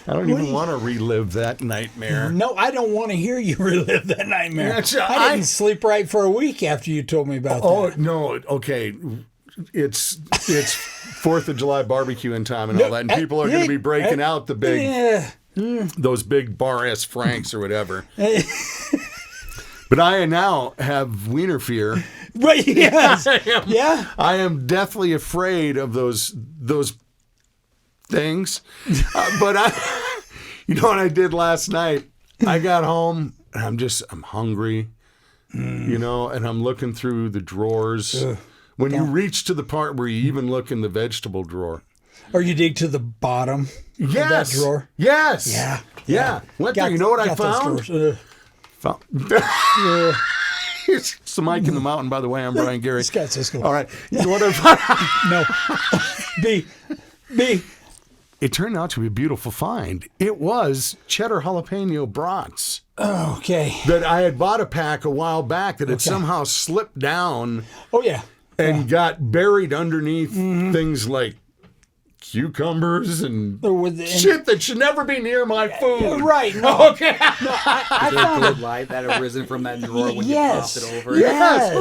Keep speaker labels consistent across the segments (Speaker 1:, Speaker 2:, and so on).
Speaker 1: I don't even want to relive that nightmare.
Speaker 2: No, I don't want to hear you relive that nightmare.
Speaker 1: Yeah,
Speaker 2: I didn't sleep right for a week after you told me about that.
Speaker 1: Oh, no. Okay. It's 4th of July barbecue in time and all that, and people are going to be breaking out the big, those big Bar S Franks or whatever. But I now have wiener fear.
Speaker 2: Right, yes.
Speaker 1: I am deathly afraid of those things. But you know what I did last night? I got home and I'm hungry, and I'm looking through the drawers. When you reach to the part where you even look in the vegetable drawer.
Speaker 2: Or you dig to the bottom of that drawer.
Speaker 1: Yes.
Speaker 2: Yeah.
Speaker 1: Went there. You know what I found? It's the Mike in the Mountain, by the way. I'm Brian Gary.
Speaker 2: Scott Cisco.
Speaker 1: All right. You know what I found?
Speaker 2: No. B.
Speaker 1: It turned out to be a beautiful find. It was cheddar jalapeno brats.
Speaker 2: Oh, okay.
Speaker 1: That I had bought a pack a while back that had somehow slipped down.
Speaker 2: Oh, yeah.
Speaker 1: And got buried underneath things like cucumbers and shit that should never be near my food.
Speaker 2: Right. No.
Speaker 1: Okay.
Speaker 2: No, I found
Speaker 3: good light that had risen from that drawer when you popped it over.
Speaker 1: Yes.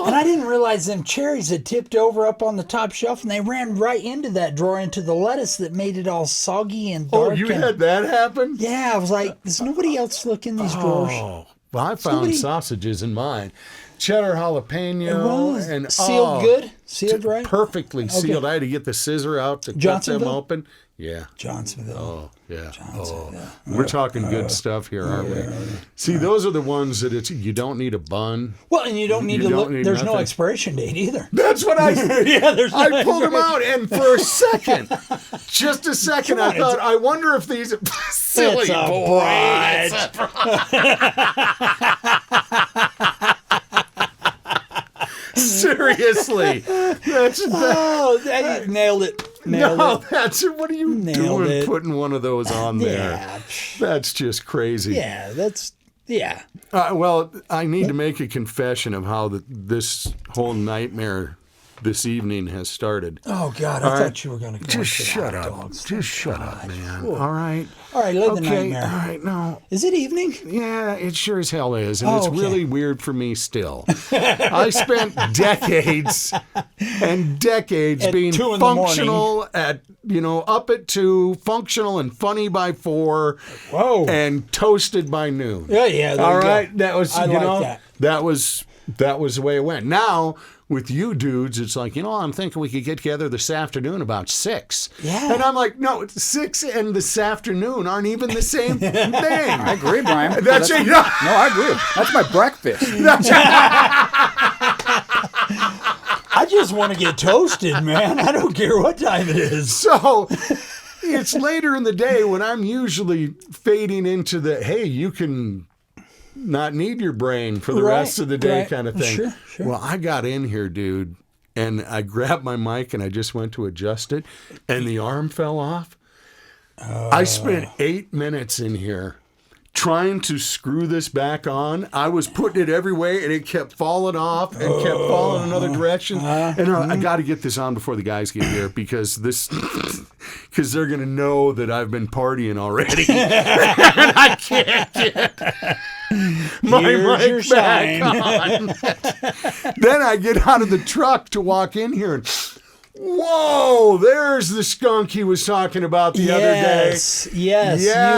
Speaker 2: And I didn't realize them cherries had tipped over up on the top shelf, and they ran right into that drawer, into the lettuce that made it all soggy and dark.
Speaker 1: Oh, you had that happen?
Speaker 2: Yeah, I was like, does nobody else look in these drawers?
Speaker 1: Oh, well, I found sausages in mine. Cheddar jalapeno and
Speaker 2: sealed good, sealed right,
Speaker 1: perfectly sealed. I had to get the scissor out to cut them open. Yeah,
Speaker 2: Johnsonville.
Speaker 1: Oh, yeah. Johnsonville. We're talking good stuff here, aren't we? See, those are the ones that you don't need a bun.
Speaker 2: Well, and you don't need to look. There's no expiration date either.
Speaker 1: That's what I.
Speaker 2: There's. No
Speaker 1: I pulled them out, and for a second, just a second, I thought, I wonder if these silly boys. Seriously,
Speaker 2: nailed it.
Speaker 1: What are you doing putting one of those on there? That's just crazy.
Speaker 2: Yeah.
Speaker 1: Well, I need to make a confession of how this whole nightmare this evening has started.
Speaker 2: Oh, God, I thought you were going to go
Speaker 1: Just shut up. Just shut up, man. Ooh. All right.
Speaker 2: Let the nightmare.
Speaker 1: All right, no.
Speaker 2: Is it evening?
Speaker 1: Yeah, it sure as hell is. And it's really weird for me still. I spent decades and decades being functional at, up at 2, functional and funny by 4.
Speaker 2: Whoa.
Speaker 1: And toasted by noon.
Speaker 2: Yeah.
Speaker 1: All right. That was,
Speaker 2: that
Speaker 1: was the way it went. Now, with you dudes, it's like, I'm thinking we could get together this afternoon about 6.
Speaker 2: Yeah.
Speaker 1: And I'm like, no, 6 and this afternoon aren't even the same thing.
Speaker 3: I agree, Brian.
Speaker 1: No,
Speaker 3: I agree. That's my breakfast.
Speaker 2: I just want to get toasted, man. I don't care what time it is.
Speaker 1: So it's later in the day when I'm usually fading into the, hey, you can not need your brain for the rest of the day kind of thing.
Speaker 2: Sure.
Speaker 1: Well, I got in here, dude, and I grabbed my mic and I just went to adjust it, and the arm fell off. I spent 8 minutes in here trying to screw this back on. I was putting it every way, and it kept falling off and kept falling another direction. And I got to get this on before the guys get here because they're going to know that I've been partying already. And I can't get my mic back on. Then I get out of the truck to walk in here and whoa, there's the skunk he was talking about the other day.
Speaker 2: Yes,
Speaker 1: yeah,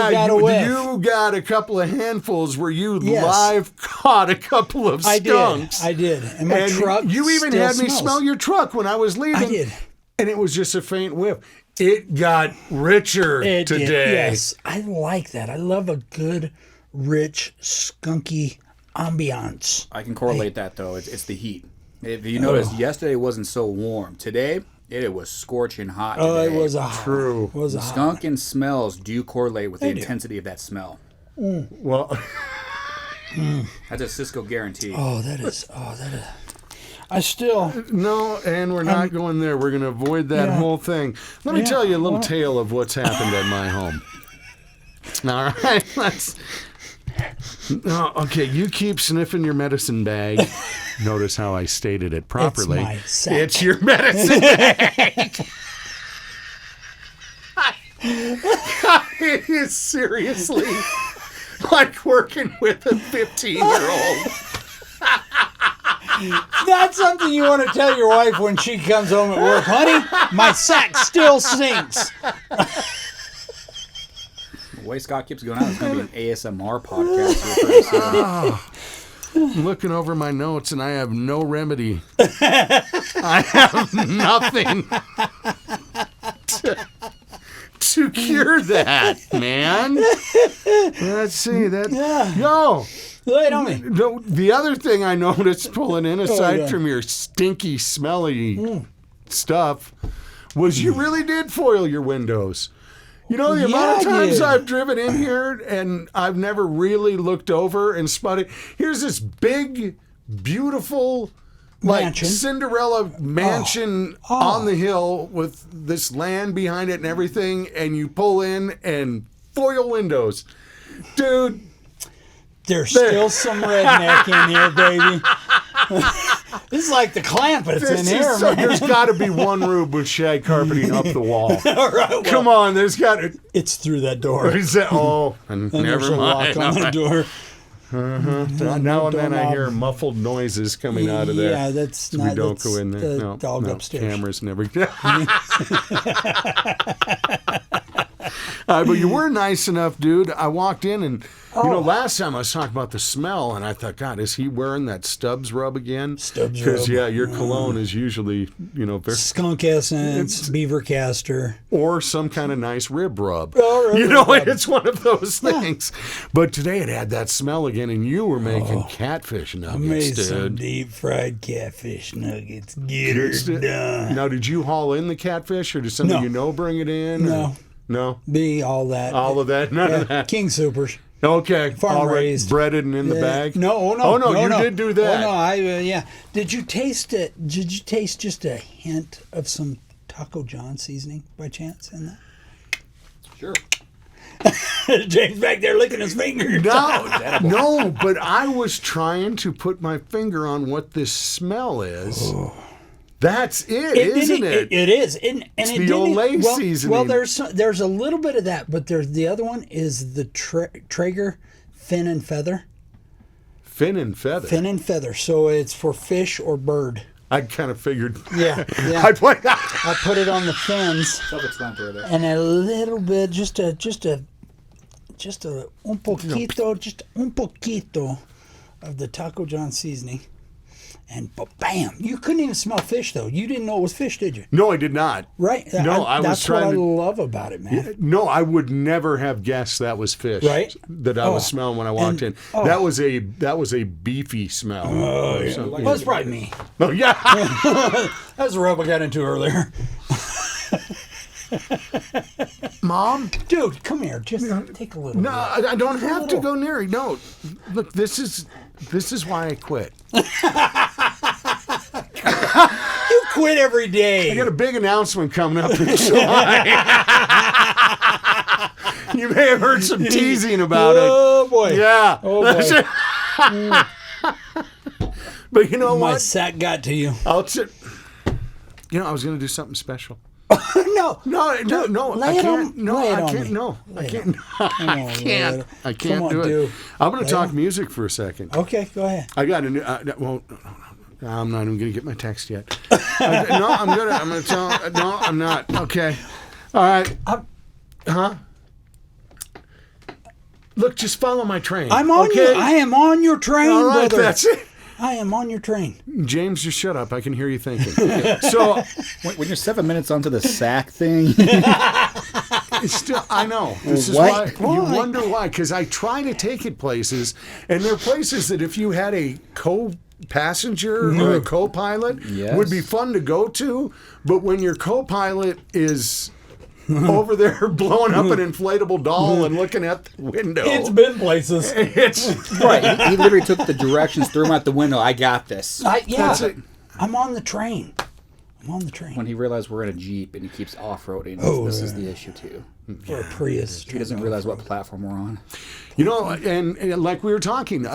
Speaker 1: you got a couple of handfuls where you live caught a couple of skunks.
Speaker 2: I did. And my truck
Speaker 1: you even had me smell your truck when I was leaving.
Speaker 2: I did.
Speaker 1: And it was just a faint whiff. It got richer today.
Speaker 2: Yes, I like that. I love a good, rich, skunky ambiance.
Speaker 3: I can correlate that, though. It's the heat. If you notice, yesterday wasn't so warm. Today, it was scorching hot today.
Speaker 2: Oh, it was
Speaker 1: true.
Speaker 3: Skunk and smells do correlate with the intensity of that smell.
Speaker 1: Well,
Speaker 3: that's a Cisco guarantee.
Speaker 2: That is. I still...
Speaker 1: No, and we're not going there. We're going to avoid that whole thing. Let me tell you a little tale of what's happened at my home. All right, let's... Okay, you keep sniffing your medicine bag. Notice how I stated it properly.
Speaker 2: It's my sack.
Speaker 1: It's your medicine bag. It is seriously like working with a 15-year-old.
Speaker 2: That's something you want to tell your wife when she comes home at work. Honey, my sack still sinks.
Speaker 3: The way Scott keeps going on, it's going to be an ASMR podcast here pretty soon.
Speaker 1: I'm looking over my notes and I have no remedy. I have nothing to cure that, man. Let's see that. Yo.
Speaker 2: Lay it on me.
Speaker 1: The other thing I noticed pulling in, aside from your stinky, smelly stuff, was you really did foil your windows. You know, the amount of times I've driven in here and I've never really looked over and spotted. Here's this big, beautiful, like
Speaker 2: mansion.
Speaker 1: Cinderella mansion on the hill with this land behind it and everything, and you pull in and foil windows. Dude.
Speaker 2: There's still some redneck in here, baby. This is like the Clampets in here, man.
Speaker 1: There's got to be one room with shag carpeting up the wall.
Speaker 2: All right, well,
Speaker 1: come on, there's got to.
Speaker 2: It's through that door.
Speaker 1: Is that, and
Speaker 2: there's
Speaker 1: never
Speaker 2: a
Speaker 1: mind.
Speaker 2: lock on the door.
Speaker 1: Now and then I hear muffled noises coming out of there.
Speaker 2: Yeah, that's
Speaker 1: so
Speaker 2: not.
Speaker 1: we don't go in there.
Speaker 2: The dog upstairs.
Speaker 1: Cameras never. But you were nice enough, dude. I walked in and, last time I was talking about the smell, and I thought, God, is he wearing that Stubbs rub again?
Speaker 2: Stubbs rub.
Speaker 1: Because, your cologne is usually, very...
Speaker 2: Skunk essence, beaver castor.
Speaker 1: Or some kind of nice rib rub.
Speaker 2: Rib rub.
Speaker 1: It's one of those things. But today it had that smell again, and you were making catfish nuggets,
Speaker 2: I made
Speaker 1: dude.
Speaker 2: some deep fried catfish nuggets. Get her done.
Speaker 1: Now, did you haul in the catfish, or did somebody bring it in?
Speaker 2: No.
Speaker 1: No?
Speaker 2: All that.
Speaker 1: All of that? None of that?
Speaker 2: King Supers.
Speaker 1: Okay.
Speaker 2: Farm raised.
Speaker 1: Breaded and in the bag?
Speaker 2: No.
Speaker 1: You did do that.
Speaker 2: Did you taste it? Did you taste just a hint of some Taco John seasoning by chance in that?
Speaker 3: Sure.
Speaker 2: James back there licking his finger.
Speaker 1: No, but I was trying to put my finger on what this smell is. Oh. That's isn't it?
Speaker 2: It is. And
Speaker 1: it's the Olay seasoning.
Speaker 2: Well, there's a little bit of that, but there's the other one is the Traeger Fin and Feather.
Speaker 1: Fin and Feather?
Speaker 2: Fin and Feather. So it's for fish or bird.
Speaker 1: I kind of figured.
Speaker 2: Yeah. I put it on the fins.
Speaker 3: Self-explanatory there.
Speaker 2: And a little bit, just un poquito of the Taco John seasoning. And bam! You couldn't even smell fish, though. You didn't know it was fish, did you?
Speaker 1: No, I did not.
Speaker 2: Right?
Speaker 1: No,
Speaker 2: that's what I love about it, man.
Speaker 1: No, I would never have guessed that was fish.
Speaker 2: Right?
Speaker 1: That I was smelling when I walked in. That was a beefy smell.
Speaker 2: Oh, yeah. Well, it's probably me.
Speaker 1: Oh, yeah.
Speaker 2: That was the rub I got into earlier.
Speaker 1: Mom?
Speaker 2: Dude, come here. Just take a little bit.
Speaker 1: No, I don't have to go near it. No. Look, this is why I quit.
Speaker 2: You quit every day.
Speaker 1: I got a big announcement coming up in July. You may have heard some teasing about it.
Speaker 2: Oh, boy.
Speaker 1: Yeah.
Speaker 2: Oh, boy.
Speaker 1: But you know what?
Speaker 2: My sack got to you.
Speaker 1: I was going to do something special.
Speaker 2: No.
Speaker 1: I can't. I can't do it. I'm going to talk music for a second.
Speaker 2: Okay, go ahead.
Speaker 1: I got a new. I'm not even going to get my text yet. I'm going to tell. No, I'm not. Okay. All right. Huh? Look, just follow my train.
Speaker 2: I'm on you. I am on your train,
Speaker 1: all right,
Speaker 2: brother.
Speaker 1: that's it.
Speaker 2: I am on your train.
Speaker 1: James, just shut up. I can hear you thinking. Okay. So,
Speaker 3: when you're 7 minutes onto the sack thing,
Speaker 1: it's still. I know. This is why you wonder why. Because I try to take it places, and there are places that if you had a co-passenger or a co-pilot, would be fun to go to. But when your co-pilot is over there blowing up an inflatable doll and looking at the window.
Speaker 2: It's been places.
Speaker 1: It's
Speaker 3: right. He literally took the directions, threw them out the window. I got this.
Speaker 1: That's it.
Speaker 2: I'm on the train.
Speaker 3: When he realized we're in a Jeep and he keeps off-roading, this is the issue too.
Speaker 2: Or a Prius.
Speaker 3: He doesn't realize what platform we're on.
Speaker 1: And like we were talking,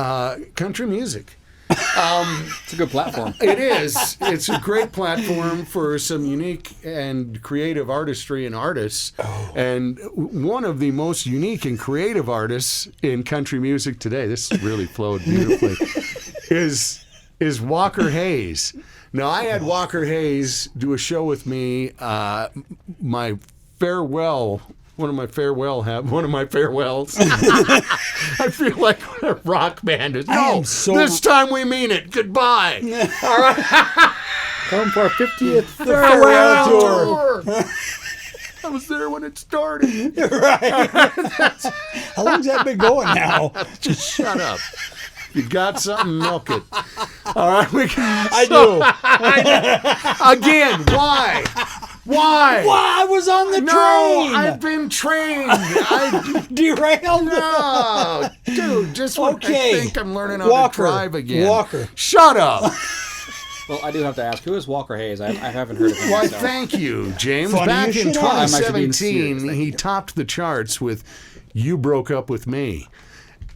Speaker 1: country music.
Speaker 3: It's a good platform.
Speaker 1: It is. It's a great platform for some unique and creative artistry and artists. And one of the most unique and creative artists in country music today, this really flowed beautifully, is Walker Hayes. Now, I had Walker Hayes do a show with me, my farewell. One of my farewells. I feel like a rock band is. No, this time we mean it. Goodbye. All right.
Speaker 3: Come for our 50th
Speaker 2: farewell tour.
Speaker 1: I was there when it started.
Speaker 2: Right. How long's that been going now?
Speaker 1: Just shut up. You got something, milk it. All right,
Speaker 2: I do.
Speaker 1: Again, why? Why?
Speaker 2: Why? I was on the
Speaker 1: No,
Speaker 2: train.
Speaker 1: I've been trained.
Speaker 2: Derailed.
Speaker 1: No, dude, just when
Speaker 2: Okay.
Speaker 1: I think I'm learning how to drive again.
Speaker 2: Walker.
Speaker 1: Shut up.
Speaker 3: Well, I do have to ask, who is Walker Hayes? I haven't heard of him
Speaker 1: Why,
Speaker 3: myself.
Speaker 1: thank you, James.
Speaker 2: Funny
Speaker 1: Back
Speaker 2: you
Speaker 1: in
Speaker 2: should ask.
Speaker 3: I'm actually being
Speaker 1: 2017,
Speaker 3: serious,
Speaker 1: he topped the charts with You Broke Up With Me.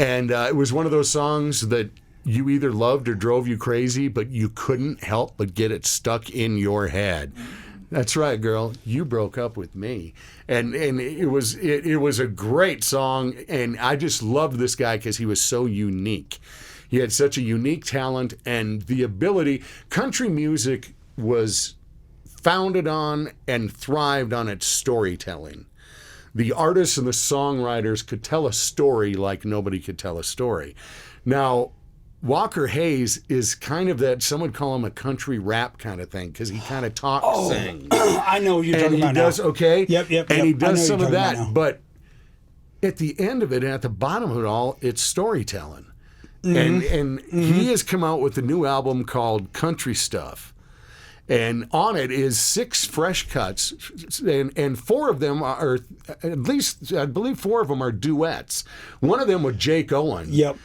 Speaker 1: And it was one of those songs that you either loved or drove you crazy, but you couldn't help but get it stuck in your head. That's right, girl. You broke up with me, and it was a great song, and I just loved this guy because he was so unique. He had such a unique talent and the ability. Country music was founded on and thrived on its storytelling. The artists and the songwriters could tell a story like nobody could tell a story. Now, Walker Hayes is kind of that, some would call him a country rap kind of thing, because he kind of talks, sings.
Speaker 2: I know what you're
Speaker 1: And
Speaker 2: talking
Speaker 1: he
Speaker 2: about
Speaker 1: does,
Speaker 2: now.
Speaker 1: okay?
Speaker 2: Yep.
Speaker 1: And he
Speaker 2: I know
Speaker 1: does
Speaker 2: what
Speaker 1: some
Speaker 2: you're
Speaker 1: of
Speaker 2: talking about
Speaker 1: that.
Speaker 2: now.
Speaker 1: But at the end of it, and at the bottom of it all, it's storytelling. And he has come out with a new album called Country Stuff. And on it is 6 fresh cuts, and 4 of them are, at least, I believe 4 of them are duets. One of them with Jake Owen,
Speaker 2: Yep.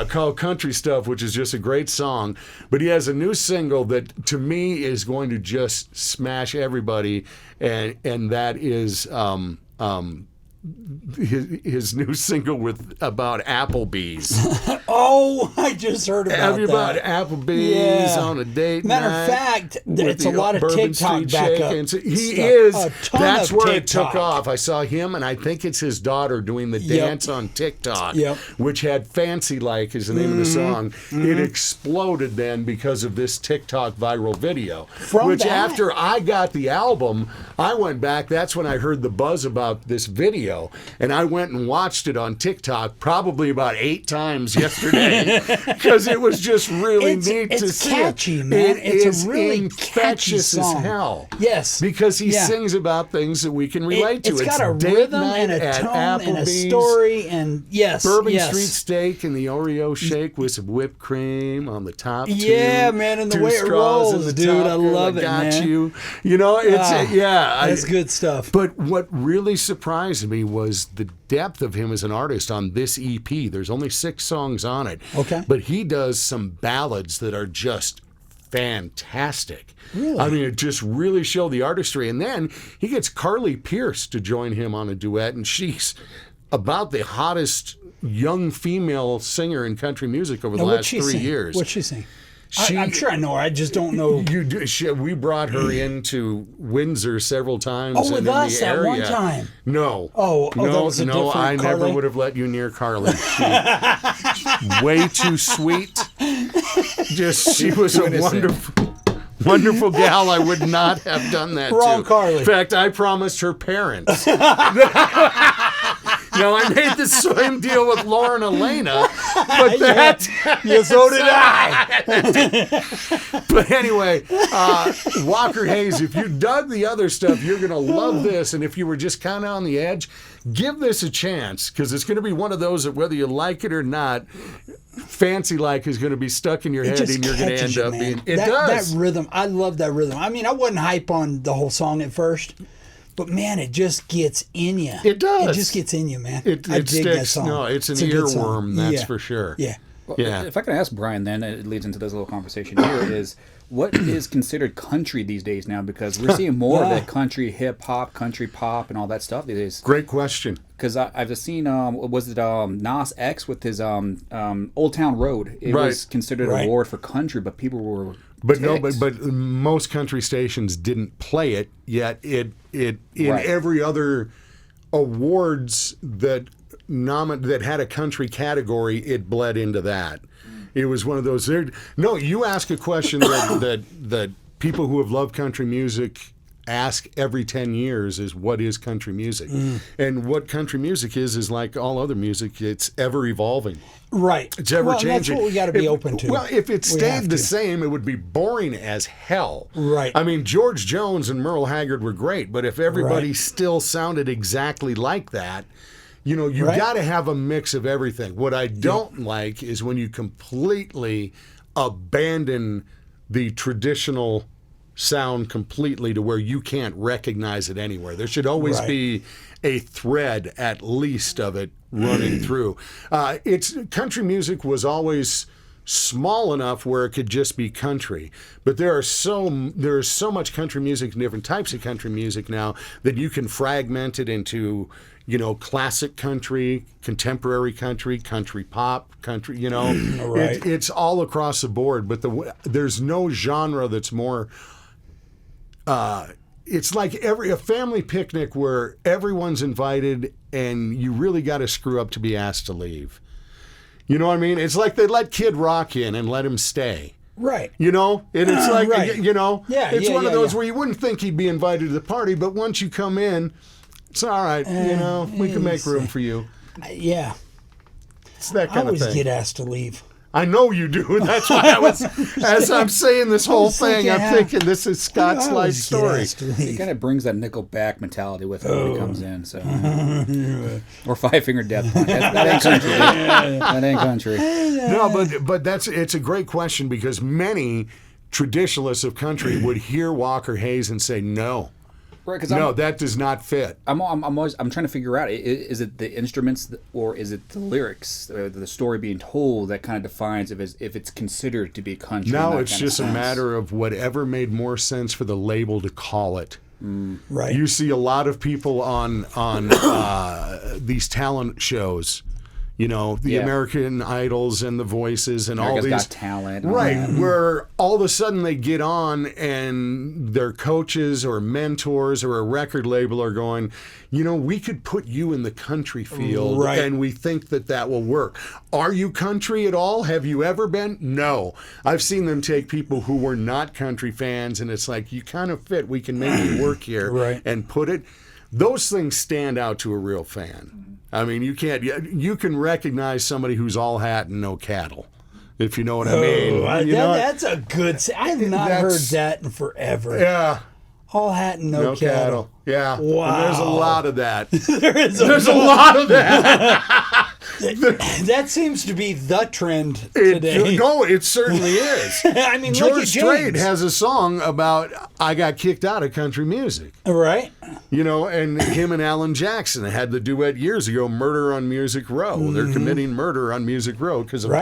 Speaker 1: called Country Stuff, which is just a great song. But he has a new single that, to me, is going to just smash everybody, and that is his new single about Applebee's.
Speaker 2: Oh, I just heard about
Speaker 1: Everybody,
Speaker 2: that.
Speaker 1: Applebee's on a date
Speaker 2: Matter
Speaker 1: night
Speaker 2: of fact,
Speaker 1: with
Speaker 2: it's a
Speaker 1: the
Speaker 2: lot of
Speaker 1: Bourbon
Speaker 2: TikTok
Speaker 1: Street
Speaker 2: backup
Speaker 1: Shake. And he
Speaker 2: stuff.
Speaker 1: is.
Speaker 2: A ton
Speaker 1: That's
Speaker 2: of
Speaker 1: where it
Speaker 2: TikTok.
Speaker 1: took off. I saw him, and I think it's his daughter doing the dance on TikTok,
Speaker 2: Yep.
Speaker 1: which had Fancy Like is the name of the song. It exploded then because of this TikTok viral video.
Speaker 2: From
Speaker 1: which
Speaker 2: that?
Speaker 1: after I got the album, I went back. That's when I heard the buzz about this video, and I went and watched it on TikTok probably about 8 times yesterday because it was just really neat to
Speaker 2: It's
Speaker 1: see.
Speaker 2: catchy, man.
Speaker 1: It
Speaker 2: It's
Speaker 1: is
Speaker 2: a really
Speaker 1: infectious
Speaker 2: catchy
Speaker 1: as
Speaker 2: song.
Speaker 1: hell.
Speaker 2: Yes.
Speaker 1: Because he
Speaker 2: Yeah.
Speaker 1: sings about things that we can relate to.
Speaker 2: It's got a
Speaker 1: date
Speaker 2: rhythm
Speaker 1: night
Speaker 2: and a
Speaker 1: at
Speaker 2: tone and a
Speaker 1: Applebee's,
Speaker 2: story, and yes,
Speaker 1: Bourbon
Speaker 2: yes.
Speaker 1: Street Steak and the Oreo shake with some whipped cream on the top.
Speaker 2: Yeah,
Speaker 1: two,
Speaker 2: man, and the
Speaker 1: 2
Speaker 2: way it
Speaker 1: straws in
Speaker 2: rolls,
Speaker 1: the
Speaker 2: dude,
Speaker 1: top,
Speaker 2: I
Speaker 1: girl,
Speaker 2: love it,
Speaker 1: got
Speaker 2: man.
Speaker 1: you. You know, it's
Speaker 2: That's good stuff.
Speaker 1: But what really surprised me was the depth of him as an artist on this EP. There's only 6 songs on it.
Speaker 2: Okay.
Speaker 1: But he does some ballads that are just fantastic.
Speaker 2: Really?
Speaker 1: I mean, it just really showed the artistry. And then he gets Carly Pierce to join him on a duet, and she's about the hottest young female singer in country music over the
Speaker 2: Now,
Speaker 1: last
Speaker 2: what'd she
Speaker 1: 3
Speaker 2: sing?
Speaker 1: years.
Speaker 2: What'd she sing?
Speaker 1: She-
Speaker 2: I'm sure I know her. I just don't know.
Speaker 1: We brought her into Windsor several times.
Speaker 2: Oh,
Speaker 1: and
Speaker 2: with
Speaker 1: in
Speaker 2: us
Speaker 1: the
Speaker 2: that
Speaker 1: area.
Speaker 2: one time?
Speaker 1: No.
Speaker 2: Oh, that
Speaker 1: no,
Speaker 2: was a
Speaker 1: no.
Speaker 2: different
Speaker 1: I never
Speaker 2: Carly?
Speaker 1: would have let you near Carly. Way too sweet. She was a wonderful gal. I would not have done that
Speaker 2: Wrong
Speaker 1: to.
Speaker 2: Carly.
Speaker 1: In fact, I promised her parents. Now, I made the same deal with Lauren Elena, but that...
Speaker 2: Yeah, so did I.
Speaker 1: But anyway, Walker Hayes, if you dug the other stuff, you're going to love this. And if you were just kind of on the edge, give this a chance, because it's going to be one of those that whether you like it or not, Fancy Like is going to be stuck in your head,
Speaker 2: just
Speaker 1: and you're going to
Speaker 2: catches
Speaker 1: end
Speaker 2: you,
Speaker 1: up
Speaker 2: man.
Speaker 1: being...
Speaker 2: That rhythm, I love that rhythm. I mean, I wasn't hype on the whole song at first, but man, it just gets in you.
Speaker 1: It does.
Speaker 2: It just gets in you, man.
Speaker 1: It
Speaker 2: I dig
Speaker 1: sticks.
Speaker 2: that song.
Speaker 1: No, it's an
Speaker 2: a good song.
Speaker 1: earworm, that's
Speaker 2: Yeah.
Speaker 1: for sure.
Speaker 2: Yeah.
Speaker 3: Well,
Speaker 1: Yeah.
Speaker 3: If I can ask Brian, then it leads into this little conversation here is what is considered country these days now? Because we're seeing more of that country hip hop, country pop, and all that stuff these days.
Speaker 1: Great question.
Speaker 3: Because I've just seen, was it Nas X with his Old Town Road? It was considered an award for country, but people were
Speaker 1: but most country stations didn't play it, yet in every other awards that had a country category, it bled into that. It was one of those. No, you ask a question that people who have loved country music ask every 10 years is, what is country music? And what country music is like all other music, it's ever evolving.
Speaker 2: Right.
Speaker 1: It's ever changing.
Speaker 2: That's what we got to be open to.
Speaker 1: Well, if it stayed the same, it would be boring as hell.
Speaker 2: Right.
Speaker 1: I mean, George Jones and Merle Haggard were great, but if everybody still sounded exactly like that, you know, you got to have a mix of everything. What I don't like is when you completely abandon the traditional sound completely to where you can't recognize it anywhere. There should always be a thread, at least, of it running through. Country music was always small enough where it could just be country, but there is so much country music and different types of country music now that you can fragment it into, you know, classic country, contemporary country, country pop, country, you know. It's all across the board, but there's no genre that's more it's like a family picnic where everyone's invited and you really got to screw up to be asked to leave. You know what I mean? It's like they let Kid Rock in and let him stay.
Speaker 2: Right.
Speaker 1: You know? And it's like, you know, it's one of those where you wouldn't think he'd be invited to the party, but once you come in, it's all right. You know, we can make room for you.
Speaker 2: Yeah.
Speaker 1: It's that kind of thing.
Speaker 2: I always get asked to leave.
Speaker 1: I know you do. That's why as I'm saying this whole thing, I'm thinking this is Scott's life story.
Speaker 3: He kind of brings that Nickelback mentality with him when he comes in. So, or Five Finger Death Punch. That ain't country. That ain't country.
Speaker 1: No, but it's a great question because many traditionalists of country would hear Walker Hayes and say no.
Speaker 3: Right,
Speaker 1: that does not fit.
Speaker 3: I'm trying to figure out, is it the instruments or is it the lyrics, the story being told that kind of defines if it's considered to be country?
Speaker 1: No, it's just a matter of whatever made more sense for the label to call it.
Speaker 2: Right.
Speaker 1: You see a lot of people on these talent shows. You know, the American Idols and The Voices and
Speaker 3: America's
Speaker 1: all these.
Speaker 3: Got Talent.
Speaker 1: Right, where all of a sudden they get on and their coaches or mentors or a record label are going, you know, we could put you in the country field and we think that will work. Are you country at all? Have you ever been? No. I've seen them take people who were not country fans and it's like, you kind of fit. We can make it work here and put it. Those things stand out to a real fan. I mean, you can recognize somebody who's all hat and no cattle, if you know what I mean.
Speaker 2: That's a good. I have not heard that in forever.
Speaker 1: Yeah.
Speaker 2: All hat and no cattle.
Speaker 1: Yeah.
Speaker 2: Wow.
Speaker 1: And there's a lot of that. There's a lot of that.
Speaker 2: That seems to be the trend today.
Speaker 1: It certainly is.
Speaker 2: I mean,
Speaker 1: George Strait has a song about I got kicked out of country music.
Speaker 2: Right.
Speaker 1: You know, and him and Alan Jackson had the duet years ago, Murder on Music Row. They're committing murder on Music Row because of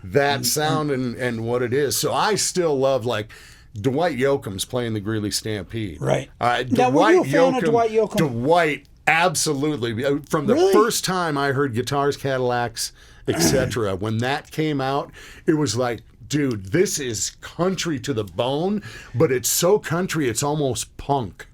Speaker 1: that sound and what it is. So I still love, like, Dwight Yoakam's playing the Greeley Stampede.
Speaker 2: Right. Now, were you a fan of Dwight Yoakam?
Speaker 1: Dwight, absolutely. From the first time I heard Guitars, Cadillacs, etc., when that came out, it was like, dude, this is country to the bone, but it's so country, it's almost punk.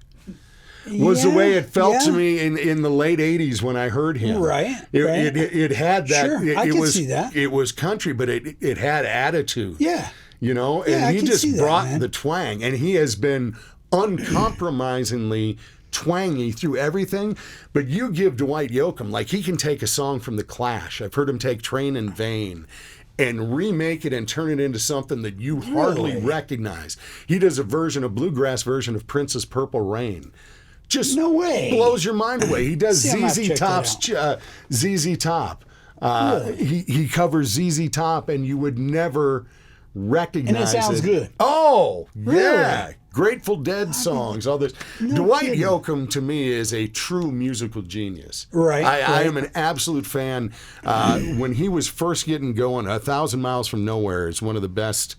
Speaker 1: Was the way it felt to me in the late 80s when I heard him.
Speaker 2: Right.
Speaker 1: It had that.
Speaker 2: Sure, I can see that.
Speaker 1: It was country, but it had attitude.
Speaker 2: Yeah.
Speaker 1: You know, and he just brought the twang, and he has been uncompromisingly twangy through everything. But you give Dwight Yoakam, like, he can take a song from The Clash. I've heard him take Train in Vain and remake it and turn it into something that you hardly recognize. He does a bluegrass version of Prince's Purple Rain. Just blows your mind away. He does ZZ Top's ZZ Top. He covers ZZ Top, and you would never recognize it.
Speaker 2: And it sounds good.
Speaker 1: Oh,
Speaker 2: really?
Speaker 1: yeah. Grateful Dead songs, all this. Dwight Yoakam, to me, is a true musical genius.
Speaker 2: Right.
Speaker 1: I am an absolute fan. When he was first getting going, 1,000 Miles from Nowhere is one of the best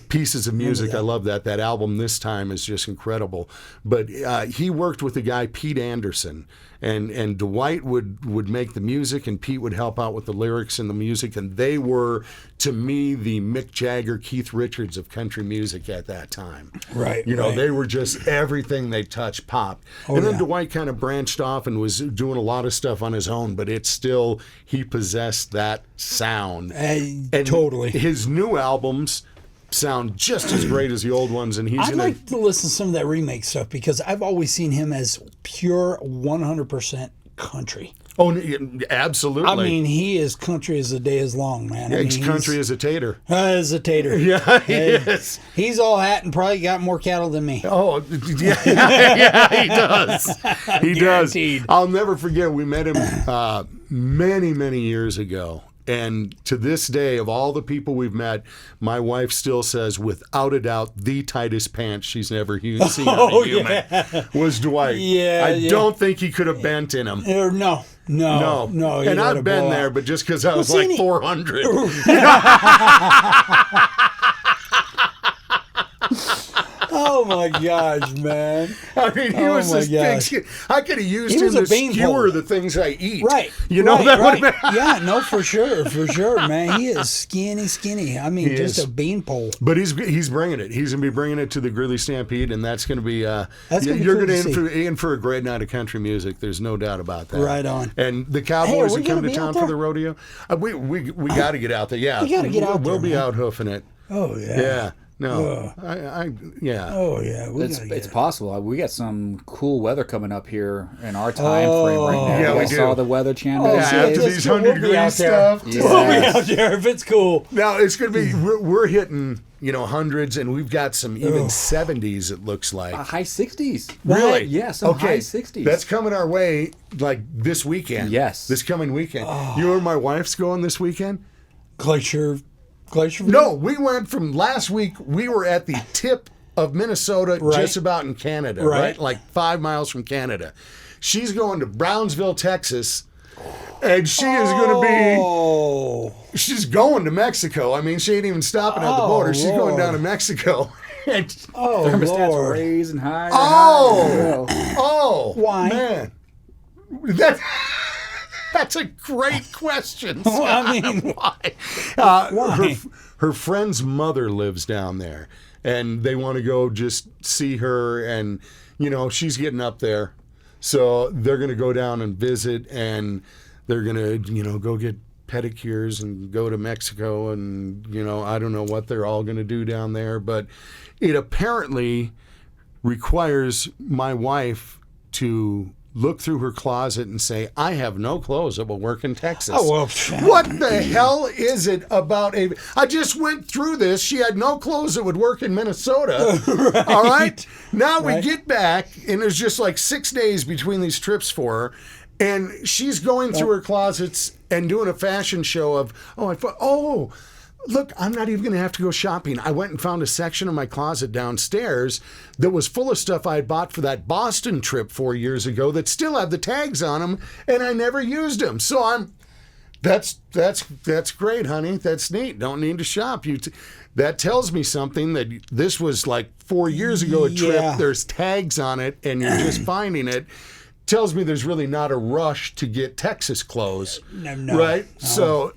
Speaker 1: pieces of music. I love that. That album this time is just incredible. But he worked with the guy Pete Anderson. And Dwight would make the music, and Pete would help out with the lyrics and the music, and they were, to me, the Mick Jagger, Keith Richards of country music at that time.
Speaker 2: Right.
Speaker 1: You know, they were just everything they touched popped. And then Dwight kind of branched off and was doing a lot of stuff on his own, but it's still, he possessed that sound. And
Speaker 2: totally.
Speaker 1: His new albums sound just as great as the old ones, and
Speaker 2: I'd like to listen to some of that remake stuff because I've always seen him as pure 100% country.
Speaker 1: Oh, absolutely.
Speaker 2: I mean, he is country as the day is long, man.
Speaker 1: He's country as a tater.
Speaker 2: As a tater.
Speaker 1: Yeah, he is.
Speaker 2: He's all hat and probably got more cattle than me.
Speaker 1: Oh, yeah, he does. He
Speaker 2: Guaranteed.
Speaker 1: does. I'll never forget, we met him many, many years ago. And to this day, of all the people we've met, my wife still says, without a doubt, the tightest pants she's ever seen on a human was Dwight.
Speaker 2: Yeah,
Speaker 1: I don't think he could have bent in them.
Speaker 2: No.
Speaker 1: And I've been there, but just because I was like 400.
Speaker 2: Oh my gosh, man!
Speaker 1: I mean, he was this big. I could have used him to skewer the things I eat.
Speaker 2: Right.
Speaker 1: You know that would have been.
Speaker 2: Yeah, no, for sure, man. He is skinny. I mean, just a beanpole.
Speaker 1: But he's bringing it. He's going to be bringing it to the Greeley Stampede, and that's going to be. You're
Speaker 2: cool
Speaker 1: going to in for a great night of country music. There's no doubt about that.
Speaker 2: Right on.
Speaker 1: And the Cowboys that come to town for the rodeo, we got to get out there. Yeah,
Speaker 2: we got to get out there.
Speaker 1: We'll be out hoofing it.
Speaker 2: Oh yeah.
Speaker 1: Yeah. No, yeah.
Speaker 2: Oh yeah,
Speaker 3: it's possible. We got some cool weather coming up here in our time frame right now.
Speaker 1: Yeah, we
Speaker 3: saw
Speaker 1: do.
Speaker 3: the Weather Channel.
Speaker 1: After these 100-degree stuff.
Speaker 2: We'll be out there if it's cool.
Speaker 1: Now it's going to be. We're hitting hundreds, and we've got some even 70s. It looks like
Speaker 3: high 60s.
Speaker 1: Really?
Speaker 3: Yeah, some high 60s.
Speaker 1: That's coming our way like this weekend.
Speaker 3: Yes,
Speaker 1: this coming weekend. You know where my wife's going this weekend?
Speaker 2: Glacier.
Speaker 1: No, we went from last week. We were at the tip of Minnesota, just about in Canada, right? Like 5 miles from Canada. She's going to Brownsville, Texas, and she is going to be. She's going to Mexico. I mean, she ain't even stopping at the border. She's going down to Mexico.
Speaker 3: Thermostat's
Speaker 2: Lord.
Speaker 3: raising high.
Speaker 2: Why?
Speaker 1: Man, that's a great question.
Speaker 2: Well, I mean,
Speaker 1: why?
Speaker 2: Why?
Speaker 1: Her friend's mother lives down there, and they want to go just see her, and she's getting up there, so they're going to go down and visit, and they're going to go get pedicures and go to Mexico, and I don't know what they're all going to do down there, but it apparently requires my wife to look through her closet and say, I have no clothes that will work in Texas.
Speaker 2: Oh, well.
Speaker 1: What the hell is it about I just went through this. She had no clothes that would work in Minnesota.
Speaker 2: Right.
Speaker 1: All right? Now we get back, and there's just like 6 days between these trips for her, and she's going through her closets and doing a fashion show of, look, I'm not even going to have to go shopping. I went and found a section of my closet downstairs that was full of stuff I had bought for that Boston trip 4 years ago that still have the tags on them, and I never used them. So that's great, honey. That's neat. Don't need to shop. That tells me something that this was like 4 years ago a trip.
Speaker 2: Yeah.
Speaker 1: There's tags on it, and you're just finding it. Tells me there's really not a rush to get Texas clothes.
Speaker 2: No.
Speaker 1: Right? No. So,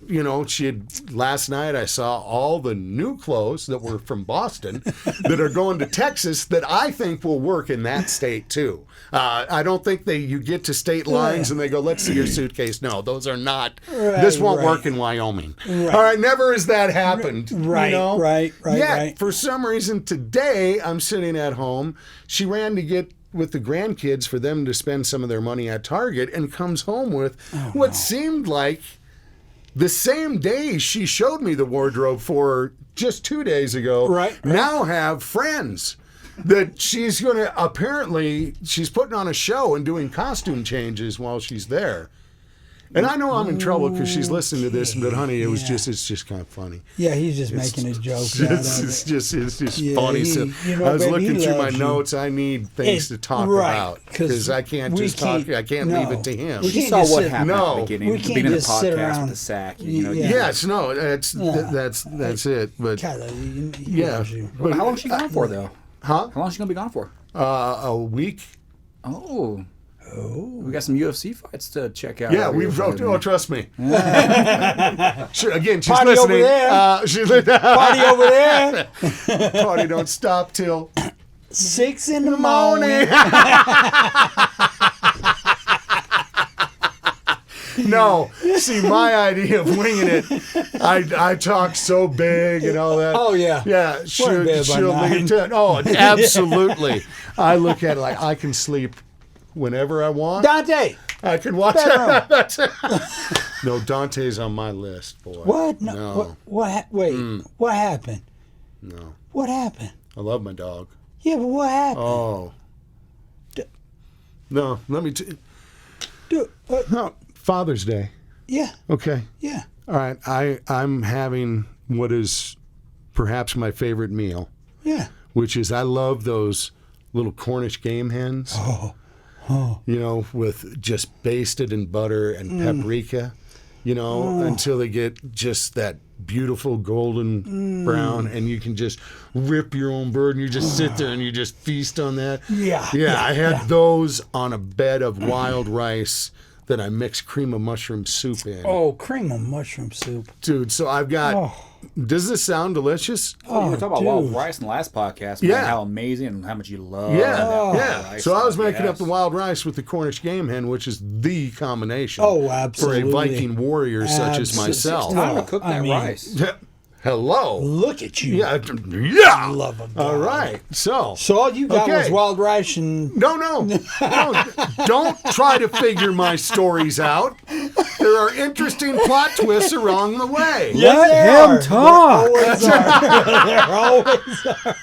Speaker 1: last night I saw all the new clothes that were from Boston that are going to Texas that I think will work in that state too. I don't think you get to state lines and they go, let's see your suitcase. No, those are not. This won't work in Wyoming. Right. All right, never has that happened.
Speaker 2: Right, right.
Speaker 1: Yet, for some reason today, I'm sitting at home. She ran to get with the grandkids for them to spend some of their money at Target, and comes home with seemed like the same day she showed me the wardrobe for just 2 days ago.
Speaker 2: Right.
Speaker 1: Now have friends that she's going to, apparently she's putting on a show and doing costume changes while she's there. And I know I'm in trouble because she's listening to this, but honey, it's just kind of funny.
Speaker 2: Yeah, he's just making a joke.
Speaker 1: It's just funny. So I was looking through my notes. I need things to talk about because I can't just talk. I can't leave it to him.
Speaker 3: We saw what happened at the beginning.
Speaker 2: We can't
Speaker 3: beginning
Speaker 2: just
Speaker 3: of the
Speaker 2: sit
Speaker 3: podcast
Speaker 2: around.
Speaker 3: with the sack.
Speaker 1: Yes, no, that's it. But
Speaker 2: Kyla, he loves you.
Speaker 3: But how long is she gone for though?
Speaker 1: Huh?
Speaker 3: How long is she gonna be gone for?
Speaker 1: A week.
Speaker 3: Oh. We got some UFC fights to check out.
Speaker 1: Yeah, trust me. Again, she's
Speaker 2: Party
Speaker 1: listening.
Speaker 2: over there. Party over there.
Speaker 1: Party don't stop till
Speaker 2: 6 in the morning.
Speaker 1: No, see, my idea of winging it, I talk so big and all that.
Speaker 2: Oh, yeah.
Speaker 1: Yeah, she'll
Speaker 2: bed by
Speaker 1: leave it. Oh, absolutely. I look at it like I can sleep whenever I want.
Speaker 2: Dante.
Speaker 1: I can watch it. No, Dante's on my list, boy.
Speaker 2: What? No. Wait. What happened?
Speaker 1: No.
Speaker 2: What happened?
Speaker 1: I love my dog.
Speaker 2: Yeah, but what happened?
Speaker 1: Oh. No, let me no, Father's Day.
Speaker 2: Yeah.
Speaker 1: Okay.
Speaker 2: Yeah.
Speaker 1: All right. I'm having what is perhaps my favorite meal.
Speaker 2: Yeah.
Speaker 1: Which is I love those little Cornish game hens. You know, with just basted in butter and paprika, you know, until they get just that beautiful golden brown, and you can just rip your own bird and you just sit there and you just feast on that.
Speaker 2: Yeah.
Speaker 1: I had those on a bed of wild rice that I mixed cream of mushroom soup in.
Speaker 2: Oh, cream of mushroom soup.
Speaker 1: Dude, so I've got... Does this sound delicious?
Speaker 3: You were talking about wild rice in the last podcast.
Speaker 1: Yeah.
Speaker 3: How amazing and how much you love
Speaker 1: Yeah.
Speaker 3: rice.
Speaker 1: So I was making up the wild rice with the Cornish game hen, which is the combination
Speaker 2: absolutely.
Speaker 1: for a Viking warrior such as myself.
Speaker 3: Time to cook that rice.
Speaker 1: Hello.
Speaker 2: Look at you.
Speaker 1: Yeah.
Speaker 2: Love of God.
Speaker 1: All right. So
Speaker 2: all you got was wild rice and...
Speaker 1: No. Don't try to figure my stories out. There are interesting plot twists along the way.
Speaker 2: Let
Speaker 3: him talk.
Speaker 2: There always are.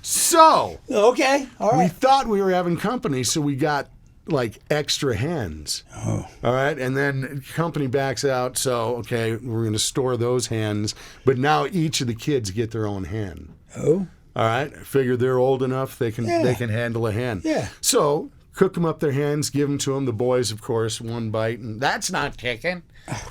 Speaker 1: So.
Speaker 2: Okay. All
Speaker 1: We
Speaker 2: right.
Speaker 1: thought we were having company, so we got like extra hens. All right. And then company backs out. So, okay, we're going to store those hens. But now each of the kids get their own hen.
Speaker 2: Oh.
Speaker 1: All right. I figure they're old enough. They can handle a hen.
Speaker 2: Yeah.
Speaker 1: So cook them up their hens, give them to them. The boys, of course, one bite. And that's not chicken.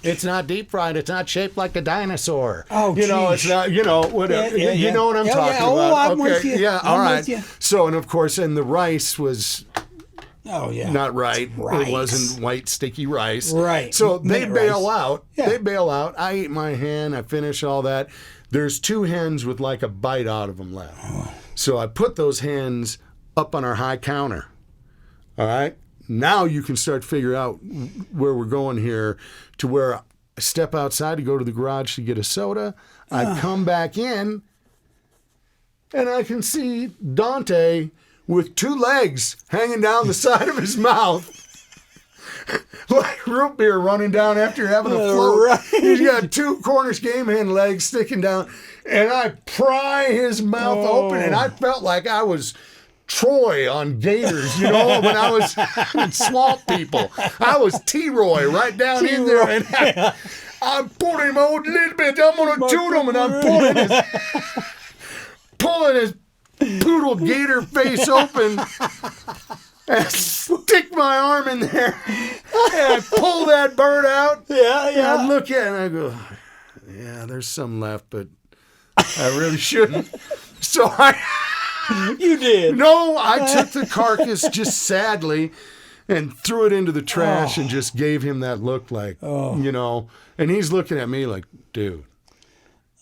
Speaker 1: It's not deep fried. It's not shaped like a dinosaur.
Speaker 2: Oh,
Speaker 1: you know, it's not, whatever. You know what I'm talking about.
Speaker 2: Oh, I'm with you.
Speaker 1: Yeah,
Speaker 2: I'm
Speaker 1: all right.
Speaker 2: with you.
Speaker 1: So, and of course, and the rice was...
Speaker 2: Oh, yeah.
Speaker 1: Not right.
Speaker 2: Rice.
Speaker 1: It wasn't white, sticky rice.
Speaker 2: Right.
Speaker 1: So they
Speaker 2: Minute
Speaker 1: bail
Speaker 2: rice.
Speaker 1: out.
Speaker 2: Yeah.
Speaker 1: They bail out. I eat my hen. I finish all that. There's 2 hens with like a bite out of them left. So I put those hens up on our high counter. All right. Now you can start to figure out where we're going here to where I step outside to go to the garage to get a soda. I come back in and I can see Dante with 2 legs hanging down the side of his mouth. Like root beer running down after having a float.
Speaker 2: Right.
Speaker 1: He's got 2 Cornish game hen legs sticking down. And I pry his mouth open, and I felt like I was Troy on Gators, when I was in Swamp People. I was T-Roy right down in there. And I'm pulling him a little bit. I'm going to shoot him, and I'm pulling his poodle gator face open and stick my arm in there and I pull that bird out. And I look at it and I go, yeah, there's some left, but I really shouldn't. So
Speaker 2: You did.
Speaker 1: No, I took the carcass just sadly and threw it into the trash and just gave him that look like, and he's looking at me like, dude.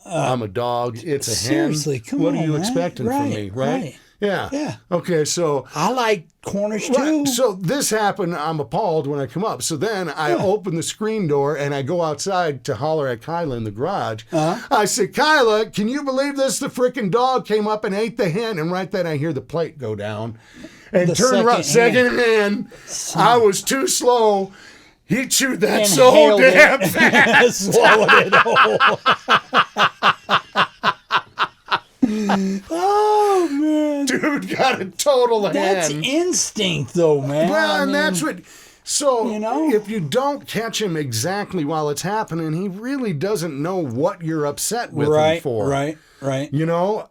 Speaker 1: I'm a dog. It's a hen.
Speaker 2: Seriously, come
Speaker 1: what
Speaker 2: on,
Speaker 1: are you
Speaker 2: man.
Speaker 1: expecting from me, right? Yeah.
Speaker 2: Yeah.
Speaker 1: Okay, so
Speaker 2: I like Cornish too.
Speaker 1: So this happened. I'm appalled when I come up. So then I open the screen door and I go outside to holler at Kyla in the garage. I say, Kyla, can you believe this? The freaking dog came up and ate the hen. And right then I hear the plate go down and turn around. Second hen. I was too slow. He chewed that so damn fast.
Speaker 2: Swallowed it whole. Oh, man.
Speaker 1: Dude got a total
Speaker 2: That's
Speaker 1: hen.
Speaker 2: instinct, though, man.
Speaker 1: Well, and that's what... So
Speaker 2: You know?
Speaker 1: if you don't catch him exactly while it's happening, he really doesn't know what you're upset with him for.
Speaker 2: Right.
Speaker 1: You know,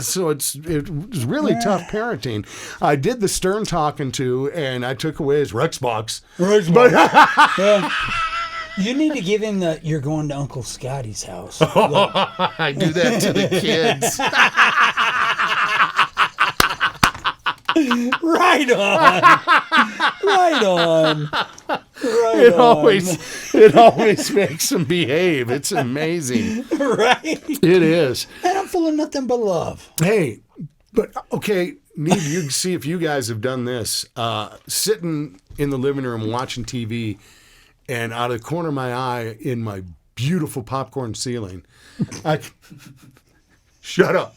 Speaker 1: so it was really tough parenting. I did the stern talking to, and I took away his Rex box.
Speaker 2: Yeah. You need to give him you're going to Uncle Scotty's house.
Speaker 1: I do that to the kids.
Speaker 2: Right on. Right on. Right
Speaker 1: It
Speaker 2: on.
Speaker 1: always makes them behave. It's amazing.
Speaker 2: Right.
Speaker 1: It is.
Speaker 2: And I'm full of nothing but love.
Speaker 1: Hey, but okay, need you can see if you guys have done this. Sitting in the living room watching TV, and out of the corner of my eye, in my beautiful popcorn ceiling, shut up.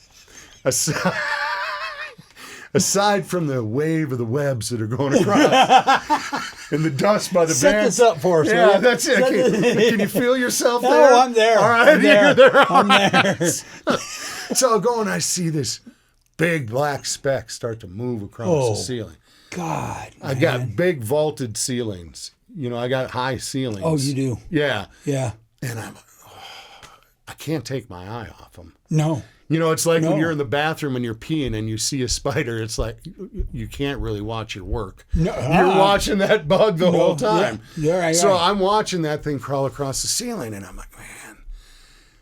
Speaker 1: Aside from the wave of the webs that are going across and the dust by the
Speaker 2: Set
Speaker 1: bench.
Speaker 2: this up for us.
Speaker 1: Yeah,
Speaker 2: will you?
Speaker 1: that's it. Can you feel yourself
Speaker 2: No,
Speaker 1: there?
Speaker 2: I'm there.
Speaker 1: All right,
Speaker 2: I'm there.
Speaker 1: you're there.
Speaker 2: I'm there.
Speaker 1: So I go and I see this big black speck start to move across the ceiling.
Speaker 2: God,
Speaker 1: I got big vaulted ceilings. You know, I got high ceilings.
Speaker 2: Oh, you do?
Speaker 1: Yeah.
Speaker 2: Yeah.
Speaker 1: And I can't take my eye off them.
Speaker 2: No.
Speaker 1: You know, it's like when
Speaker 2: No.
Speaker 1: you're in the bathroom and you're peeing and you see a spider, it's like you can't really watch your work.
Speaker 2: No,
Speaker 1: You're watching that bug the whole time.
Speaker 2: Yeah, right,
Speaker 1: So
Speaker 2: right.
Speaker 1: I'm watching that thing crawl across the ceiling and I'm like, man,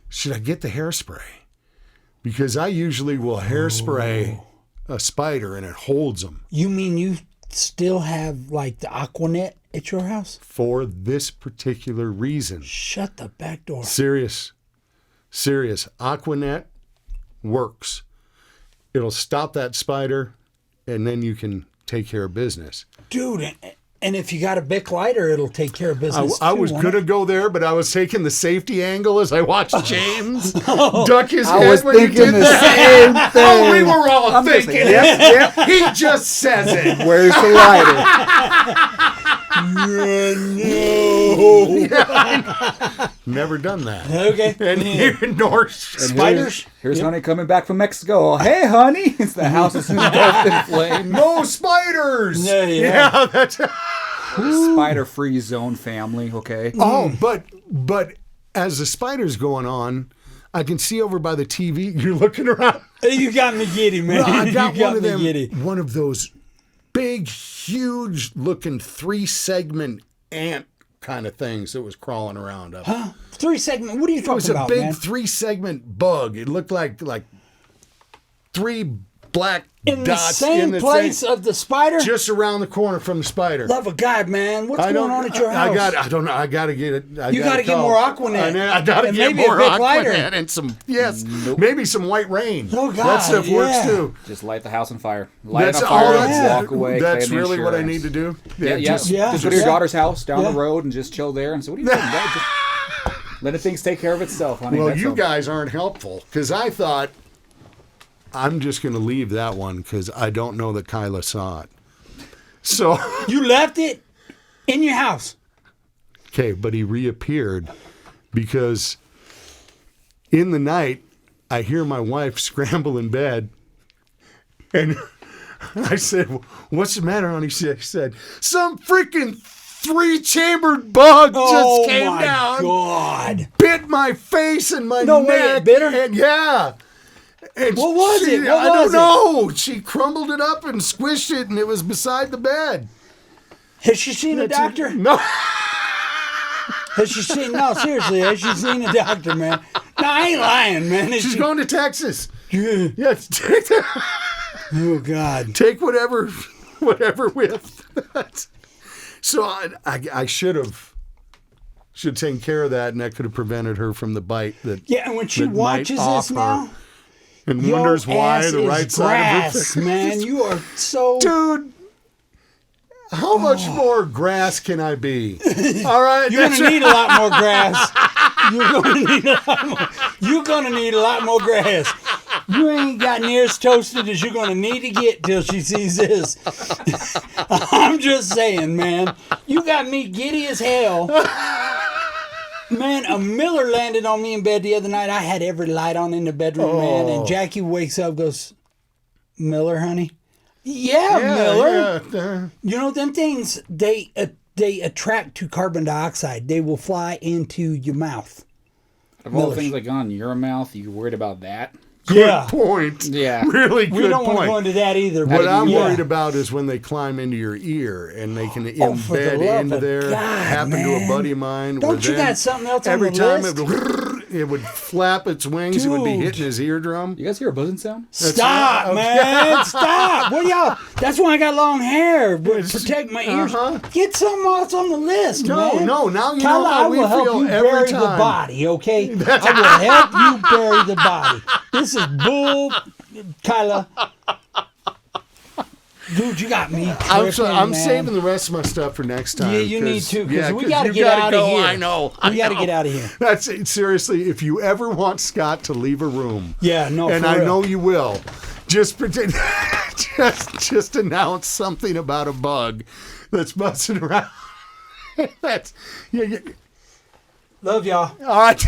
Speaker 1: should I get the hairspray? Because I usually will hairspray a spider and it holds them.
Speaker 2: You mean you still have like the Aquanet at your house?
Speaker 1: For this particular reason.
Speaker 2: Shut the back door.
Speaker 1: Serious. Aquanet works. It'll stop that spider, and then you can take care of business.
Speaker 2: Dude, and if you got a Bic lighter, it'll take care of business.
Speaker 1: I
Speaker 2: too,
Speaker 1: was
Speaker 2: won't
Speaker 1: going to
Speaker 2: it?
Speaker 1: go there, but I was taking the safety angle as I watched James duck his head
Speaker 3: was
Speaker 1: when he
Speaker 3: thinking
Speaker 1: did
Speaker 3: the
Speaker 1: that.
Speaker 3: same thing.
Speaker 1: Oh, we were all
Speaker 3: I'm just
Speaker 1: thinking
Speaker 3: like,
Speaker 1: it. He just says it.
Speaker 3: Where's the lighter?
Speaker 1: Never done that.
Speaker 2: Okay.
Speaker 1: And here, nor
Speaker 2: Spiders?
Speaker 3: Here's honey coming back from Mexico. Oh, hey, honey. It's the house is engulfed in flames.
Speaker 1: no spiders.
Speaker 2: Yeah.
Speaker 1: That's.
Speaker 3: Spider-free zone family, okay?
Speaker 1: Oh, but as the spider's going on, I can see over by the TV. You're looking around.
Speaker 2: You got me giddy, man.
Speaker 1: I got
Speaker 2: you got
Speaker 1: one of
Speaker 2: me
Speaker 1: them.
Speaker 2: giddy.
Speaker 1: One of those big, huge-looking 3-segment ant kind of things that was crawling around up.
Speaker 2: Huh? 3-segment. What are you
Speaker 1: It was
Speaker 2: talking
Speaker 1: a
Speaker 2: about,
Speaker 1: big
Speaker 2: man?
Speaker 1: 3-segment bug. It looked like 3 black
Speaker 2: In the
Speaker 1: dots
Speaker 2: same
Speaker 1: in the
Speaker 2: place
Speaker 1: thing,
Speaker 2: of the spider?
Speaker 1: just around the corner from the spider.
Speaker 2: Love of God, man. What's going on at your house?
Speaker 1: I don't know. I got to get it.
Speaker 2: You gotta get more Aquanet.
Speaker 1: I got to
Speaker 2: And
Speaker 1: get
Speaker 2: maybe a
Speaker 1: more
Speaker 2: Bic
Speaker 1: Aquanet
Speaker 2: lighter.
Speaker 1: and some maybe some white rain.
Speaker 2: Oh,
Speaker 1: that
Speaker 2: God,
Speaker 1: stuff works
Speaker 2: yeah.
Speaker 1: too.
Speaker 3: Just light the house on fire. Light
Speaker 1: That's
Speaker 3: it on fire,
Speaker 1: all.
Speaker 2: Yeah.
Speaker 3: walk away.
Speaker 1: That's
Speaker 3: claim the
Speaker 1: really what I
Speaker 3: insurance.
Speaker 1: need to do.
Speaker 3: Yeah.
Speaker 1: Just
Speaker 2: Yeah.
Speaker 3: Just go to your
Speaker 2: Yeah.
Speaker 3: daughter's house down
Speaker 2: Yeah.
Speaker 3: the road and just chill there and say, what are you doing? Dad? Just let the things take care of itself, honey.
Speaker 1: Well,
Speaker 3: That's
Speaker 1: you
Speaker 3: all.
Speaker 1: guys aren't helpful because I thought I'm just going to leave that one because I don't know that Kyla saw it. So,
Speaker 2: You left it in your house.
Speaker 1: okay, but he reappeared because in the night I hear my wife scramble in bed and I said, "What's the matter, honey?" She said, "Some freaking 3-chambered bug just came
Speaker 2: my
Speaker 1: down,
Speaker 2: God.
Speaker 1: bit my face and my
Speaker 2: No way,
Speaker 1: neck."
Speaker 2: it bit her?
Speaker 1: And yeah. And
Speaker 2: What was it? What
Speaker 1: I
Speaker 2: was
Speaker 1: don't know. She crumbled it up and squished it, and it was beside the bed.
Speaker 2: Has she seen a doctor?
Speaker 1: No.
Speaker 2: Has she seen? No, seriously, has she seen a doctor, man? No, I ain't lying, man. Has
Speaker 1: She's
Speaker 2: she-
Speaker 1: going to Texas.
Speaker 2: Yeah.
Speaker 1: Yeah,
Speaker 2: Oh God.
Speaker 1: take whatever with. So I should have taken care of that, and that could have prevented her from the bite. That
Speaker 2: Yeah, and when she
Speaker 1: that might
Speaker 2: watches
Speaker 1: off
Speaker 2: this
Speaker 1: her
Speaker 2: now,
Speaker 1: and
Speaker 2: your
Speaker 1: wonders why
Speaker 2: ass
Speaker 1: the
Speaker 2: is
Speaker 1: right side of her
Speaker 2: grass,
Speaker 1: face.
Speaker 2: man. You are so.
Speaker 1: Dude, how much more grass can I be? All right,
Speaker 2: You're
Speaker 1: that's
Speaker 2: gonna need a lot more grass. You're gonna need a lot more. You're gonna need a lot more grass. You ain't got near as toasted as you're gonna need to get till she sees this. I'm just saying, man. You got me giddy as hell. Man, a Miller landed on me in bed the other night. I had every light on in the bedroom, man. And Jackie wakes up, goes, "Miller, honey, Yeah, Miller.
Speaker 1: Yeah.
Speaker 2: You know, them things, they attract to carbon dioxide. They will fly into your mouth.
Speaker 3: Of all the things like on your mouth, you worried about that?
Speaker 1: Good point.
Speaker 3: Yeah.
Speaker 1: Really good point.
Speaker 2: We don't want to go into that either.
Speaker 1: What
Speaker 2: but
Speaker 1: I'm
Speaker 2: yeah.
Speaker 1: worried about is when they climb into your ear and they can
Speaker 2: for the
Speaker 1: embed
Speaker 2: love
Speaker 1: into
Speaker 2: of
Speaker 1: there.
Speaker 2: God,
Speaker 1: Happened to
Speaker 2: man.
Speaker 1: a buddy of mine.
Speaker 2: Don't
Speaker 1: where
Speaker 2: you
Speaker 1: then
Speaker 2: got something else on
Speaker 1: every
Speaker 2: the
Speaker 1: time
Speaker 2: list?
Speaker 1: it would flap its wings, it would be
Speaker 2: Dude.
Speaker 1: hitting his eardrum.
Speaker 3: You guys hear a buzzing sound?
Speaker 2: Stop, man! Stop! What y'all? That's why I got long hair. Protect my ears. Get something else on the list, man.
Speaker 1: No. Now you
Speaker 2: Kyla,
Speaker 1: know how
Speaker 2: I
Speaker 1: we
Speaker 2: will help
Speaker 1: feel
Speaker 2: you
Speaker 1: every
Speaker 2: bury
Speaker 1: time.
Speaker 2: the body. Okay, I will help you bury the body. This is bull, Kyla. Dude, you got me.
Speaker 1: I'm
Speaker 2: man.
Speaker 1: saving the rest of my stuff for next time.
Speaker 2: Yeah, you need to, because we
Speaker 1: 'cause
Speaker 2: got to
Speaker 1: you
Speaker 2: get
Speaker 1: gotta
Speaker 2: out
Speaker 1: go.
Speaker 2: of here.
Speaker 1: I know.
Speaker 2: We got to get out of here.
Speaker 1: That's it. Seriously. If you ever want Scott to leave a room,
Speaker 2: Yeah, no,
Speaker 1: and
Speaker 2: for
Speaker 1: I
Speaker 2: real.
Speaker 1: know you will, just pretend, just announce something about a bug that's buzzing around. That's yeah.
Speaker 2: Love y'all.
Speaker 1: All right.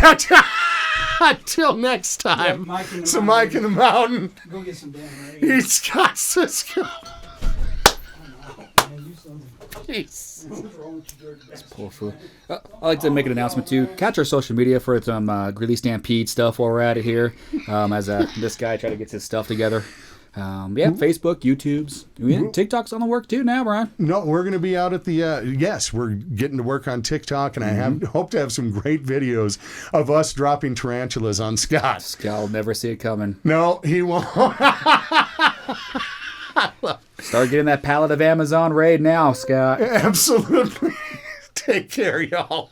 Speaker 1: Until next time.
Speaker 2: Yeah, Mike in the
Speaker 1: so
Speaker 2: Mountain.
Speaker 1: Mike in the Mountain.
Speaker 2: Go get some damn rain.
Speaker 1: He's Scott Cisco. Peace.
Speaker 3: Poor fool. I'd like to make an announcement too. Catch our social media for some Greeley Stampede stuff while we're at it here. As this guy tried to get his stuff together. Facebook, YouTube's, TikTok's on the work too now, Brian.
Speaker 1: No, we're going to be out at the, yes, we're getting to work on TikTok, and I hope to have some great videos of us dropping tarantulas on Scott.
Speaker 3: Scott will never see it coming.
Speaker 1: No, he won't.
Speaker 3: Start getting that pallet of Amazon raid now, Scott.
Speaker 1: Absolutely. Take care, y'all.